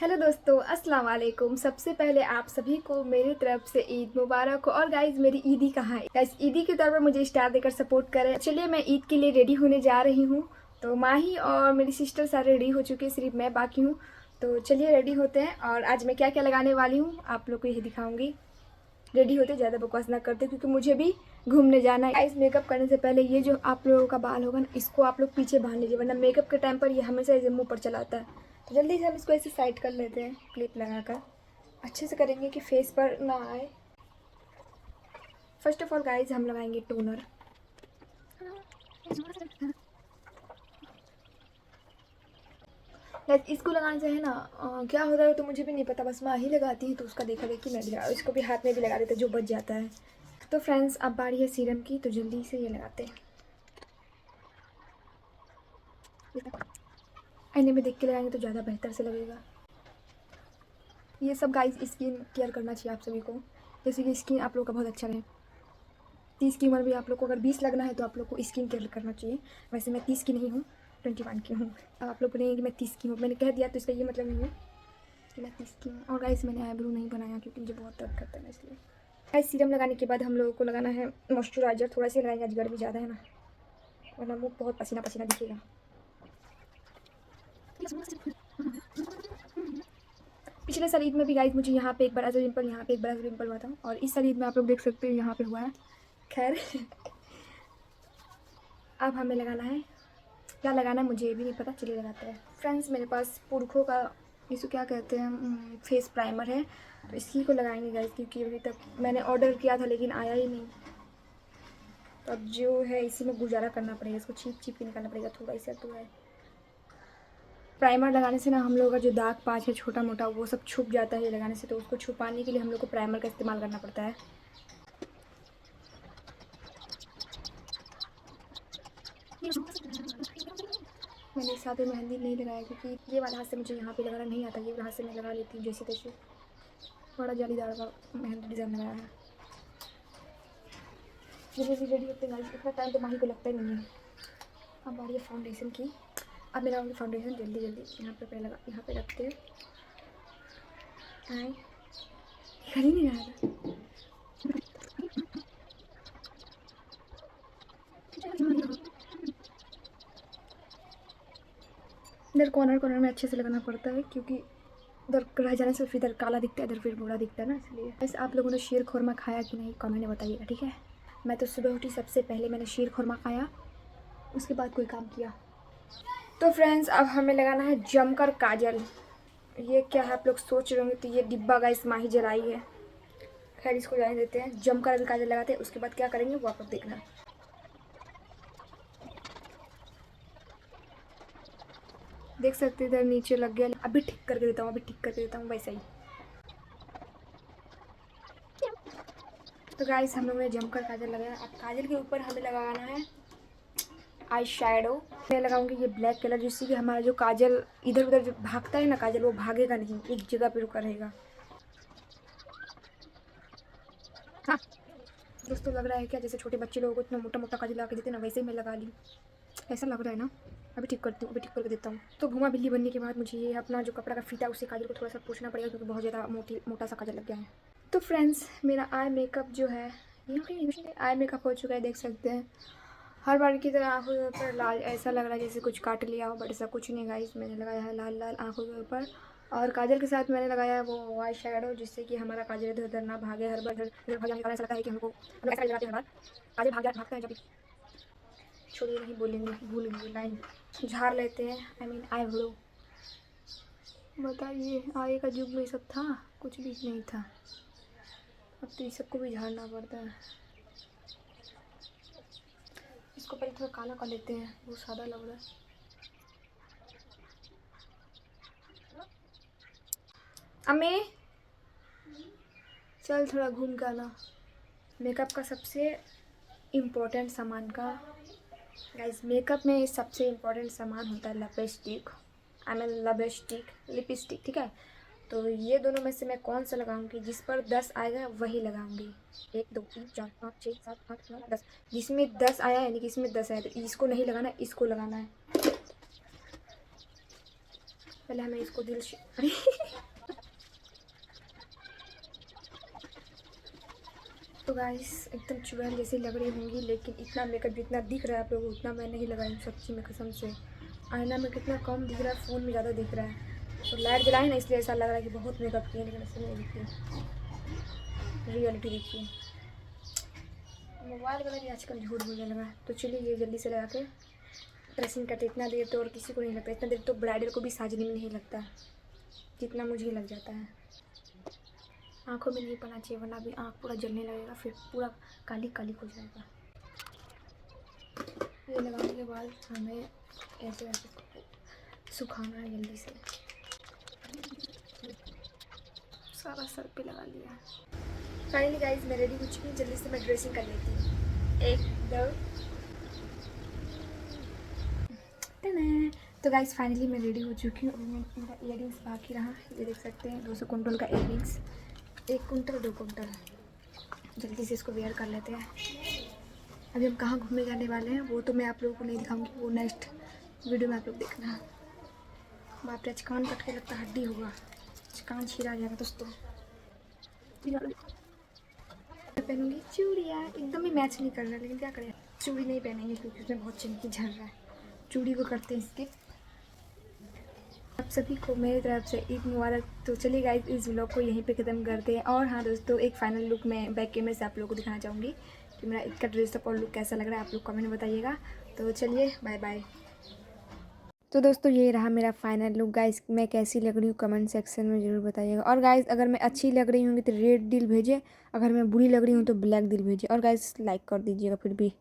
Hello दोस्तों, अस्सलाम वालेकुम। सबसे पहले आप सभी को मेरी तरफ से ईद मुबारक हो। और गाइज, मेरी ईदी कहाँ है? गाइज, ईदी के तौर पर मुझे स्टार देकर सपोर्ट करें। चलिए, मैं ईद के लिए रेडी होने जा रही हूँ। तो माही और मेरी सिस्टर सारे रेडी हो चुके हैं, सिर्फ मैं बाकी हूँ। तो चलिए रेडी होते हैं। और आज मैं क्या क्या लगाने वाली हूँ आप लोग को यही दिखाऊंगी। रेडी होते, ज़्यादा बकवास ना करते क्योंकि मुझे भी घूमने जाना है। गाइस, मेकअप करने से पहले ये जो आप लोगों का बाल होगा ना, इसको आप लोग पीछे बांध लीजिए, वरना मेकअप के टाइम पर ये हमेशा ऐसे मुंह पर चलाता है। तो जल्दी से हम इसको ऐसे साइड कर लेते हैं, क्लिप लगाकर अच्छे से करेंगे कि फेस पर ना आए। फर्स्ट ऑफ ऑल गाइस, हम लगाएंगे टोनर। इसको लगाने से है ना क्या होता है तो मुझे भी नहीं पता, बस माँ ही लगाती है तो उसका देखा देखी मैं भी लगा, इसको भी हाथ में भी लगा देते जो बच जाता है। तो फ्रेंड्स, अब बारी है सीरम की, तो जल्दी से ये लगाते हैं। आईने में देख के लगाएंगे तो ज़्यादा बेहतर से लगेगा। ये सब गाइस स्किन केयर करना चाहिए आप सभी को, जैसे कि स्किन आप लोग का बहुत अच्छा रहे। 30 की उम्र भी आप लोग को अगर 20 लगना है तो आप लोग को स्किन केयर करना चाहिए। वैसे मैं 30 की नहीं हूँ, 21 की हूँ। अब आप लोग बोलेंगे कि मैं 30 की हूँ, मैंने कह दिया तो इसका ये मतलब नहीं है कि मैं 30 की हूँ। और गाइस, मैंने आईब्रो नहीं बनाया क्योंकि मुझे बहुत दर्द करता है, इसलिए। गाइस, सीरम लगाने के बाद हम लोगों को लगाना है मॉइस्चराइजर। थोड़ा सा लगाएंगे, आज गर्मी ज़्यादा है ना, वरना मुँह बहुत पसीना पसीना दिखेगा। पिछले शरीर में भी गाइस मुझे यहाँ पे एक बड़ा सा पिंपल, यहाँ पे एक बड़ा सा पिंपल हुआ था, और इस शरीर में आप लोग देख सकते हैं यहाँ पे हुआ है। खैर अब हमें लगाना है, क्या लगाना है मुझे ये भी नहीं पता, चलिए लगाते हैं। फ्रेंड्स, मेरे पास पुरखों का इसको क्या कहते हैं फेस प्राइमर है, तो इसी को लगाएंगे गाइस, क्योंकि अभी तक मैंने ऑर्डर किया था लेकिन आया ही नहीं। तो अब जो है इसी में गुजारा करना पड़ेगा, इसको छीप छीप के निकालना पड़ेगा, थोड़ा सा तो है। प्राइमर लगाने से ना हम लोगों का जो दाग पाँच है छोटा मोटा, वो सब छुप जाता है ये लगाने से, तो उसको छुपाने के लिए हम लोग को प्राइमर का इस्तेमाल करना पड़ता है। मैंने साथ में मेहंदी नहीं लगाया क्योंकि ये वाला हाथ से मुझे यहाँ पे लगाना नहीं आता, ये वाला हाथ से मैं लगा लेती हूँ जैसे तैसे। बड़ा जालीदार का मेहंदी डिज़ाइन लगाया है। जल्दी से रेडी होते हैं, इतना टाइम तो माही को लगता ही नहीं है। अब बारी है फाउंडेशन की। अब मैं लगाऊंगी फाउंडेशन जल्दी जल्दी। यहाँ पे पहले लगा, यहाँ पे रखते हैं। आए कर ही नहीं रहा था। इधर कॉर्नर कॉर्नर में अच्छे से लगाना पड़ता है क्योंकि उधर रह जाने से फिर इधर काला दिखता है, इधर फिर बूढ़ा दिखता है ना, इसलिए। वैसे आप लोगों ने शीर खुरमा खाया कि नहीं, कमेंट में बताइएगा, ठीक है। मैं तो सुबह उठी, सबसे पहले मैंने शीर खुरमा खाया, उसके बाद कोई काम किया। तो फ्रेंड्स, अब हमें लगाना है जमकर काजल। ये क्या है आप लोग सोच रहे होंगे, तो ये डिब्बा गाइस माही जलाई है। खैर, इसको जाने देते हैं। जमकर अभी काजल लगाते हैं, उसके बाद क्या करेंगे वो आप लोग देखना। देख सकते हैं इधर नीचे लग गया, अभी ठीक करके देता हूँ, अभी ठीक करके देता हूँ वैसा ही। तो गाइस, हम लोगों ने जमकर काजल लगाया। अब काजल के ऊपर हमें लगाना है आई शेडो। मैं लगाऊंगी ये ब्लैक कलर, जिससे कि हमारा जो काजल इधर उधर जो भागता है ना काजल, वो भागेगा नहीं, एक जगह पे रुका रहेगा। हाँ दोस्तों, लग रहा है क्या जैसे छोटे बच्चे लोगों को इतना मोटा मोटा काजल लगा के देते ना, वैसे ही मैं लगा ली। ऐसा लग रहा है ना। अभी ठीक करती हूँ, अभी ठीक करके देता हूँ। तो घुमा बिल्ली बनने के बाद मुझे ये अपना जो कपड़ा का फीता है उससे काजल को थोड़ा सा पूछना पड़ेगा, क्योंकि बहुत ज़्यादा मोटा सा काजल लग गया है। तो फ्रेंड्स, मेरा आई मेकअप जो है, आई मेकअप हो चुका है, देख सकते हैं। हर बार की तरह आँखों के ऊपर लाल, ऐसा लग रहा है जैसे कुछ काट लिया हो, बट ऐसा कुछ नहीं गाइस। मैंने लगाया है लाल लाल आँखों के ऊपर, और काजल के साथ मैंने लगाया है वो आई शेडो, जिससे कि हमारा काजल इधर उधर ना भागे। हर बार इधर भाग जाने के कारण ऐसा लगता है कि हमको हम ऐसा लगाते हैं हर बार काजल भागता है जब। छोड़िए, नहीं बोलेंगे, भूल गई लाइन। झाड़ लेते हैं, आई मीन आई ब्रो। बताइए, आगे का युग में ये सब था? कुछ भी नहीं था। अब तो ये सबको भी झाड़ना पड़ता है। इसको पहले थोड़ा काला कर लेते हैं, वो सादा लग रहा है। अम्मी, चल थोड़ा घूम के आना। मेकअप का सबसे इम्पोर्टेंट सामान का गाइस, मेकअप में सबसे इम्पोर्टेंट सामान होता है lipstick. I mean lipstick, lipstick, ठीक है। तो ये दोनों में से मैं कौन सा लगाऊंगी, जिस पर 10 आएगा वही लगाऊंगी। 1 2 3 4 5 6 7 8 9 10, जिसमें 10 आया यानी कि इसमें 10 आया, तो इसको नहीं लगाना, इसको लगाना है। पहले हमें इसको दिल तो गाइस एकदम चुड़ैल जैसी लग रही होंगी, लेकिन इतना मेकअप जितना दिख रहा है आप लोगों को उतना मैं नहीं लगाई हूँ सच्ची में कसम से। आईना में कितना कम दिख रहा है, फ़ोन में ज़्यादा दिख रहा है। तो लाइट जलाई ना इसलिए ऐसा लग रहा है कि बहुत मेकअप किया, लेकिन ऐसे नहीं दिखती, रियलिटी दिखती। मोबाइल वाला भी आजकल झूठ बोलने लगा। तो चलिए ये जल्दी से लगा के ड्रेसिंग करते। इतना देर तो और किसी को नहीं लगता, इतना देर तो ब्राइडल को भी साजने में नहीं लगता जितना मुझे लग जाता है। आँखों में नहीं पड़ना चाहिए वरना भी आँख पूरा जलने लगेगा, फिर पूरा काली काली हो जाएगा। ये लगाने के बाद हमें ऐसे ऐसे सुखाना है जल्दी से। सारा सर पे लगा लिया। फाइनली गाइस मैं रेडी हो चुकी हूँ, जल्दी से मैं ड्रेसिंग कर लेती हूँ। एक दो तो गाइस फाइनली मैं रेडी हो चुकी हूँ। मेरा इयररिंग्स बाकी रहा, ये देख सकते हैं 200 कुंटल का इयररिंग्स, 1 कुंटल 2 कुंटल। जल्दी से इसको वेयर कर लेते हैं। अभी हम कहाँ घूमने जाने वाले हैं वो तो मैं आप लोगों को नहीं दिखाऊंगी, वो नेक्स्ट वीडियो में आप लोग देखना। बाप रे आज कान कट के लगता हड्डी होगा, आज कान छीरा जाएगा दोस्तों। पहनूंगी चूड़ियाँ, एकदम ही मैच नहीं कर रहा, लेकिन क्या करें चूड़ी नहीं पहनेंगे क्योंकि उसमें बहुत चमकी झड़ रहा है। चूड़ी को करते हैं स्किप। आप सभी को मेरी तरफ से ईद मुबारक। तो चलिए गाइस इस व्लॉग को यहीं पे ख़त्म करते हैं। और हाँ दोस्तों, एक फाइनल लुक मैं बैक कैमरे से आप लोगों को दिखाना चाहूँगी कि मेरा ईद का ड्रेसअप और लुक कैसा लग रहा है, आप लोग कमेंट में बताइएगा। तो चलिए बाय बाय। तो दोस्तों ये रहा मेरा फाइनल लुक। गाइस मैं कैसी लग रही हूँ कमेंट सेक्शन में ज़रूर बताइएगा। और गाइस अगर मैं अच्छी लग रही हूँगी तो रेड दिल भेजें, अगर मैं बुरी लग रही हूँ तो ब्लैक दिल भेजें। और गाइस लाइक कर दीजिएगा फिर भी।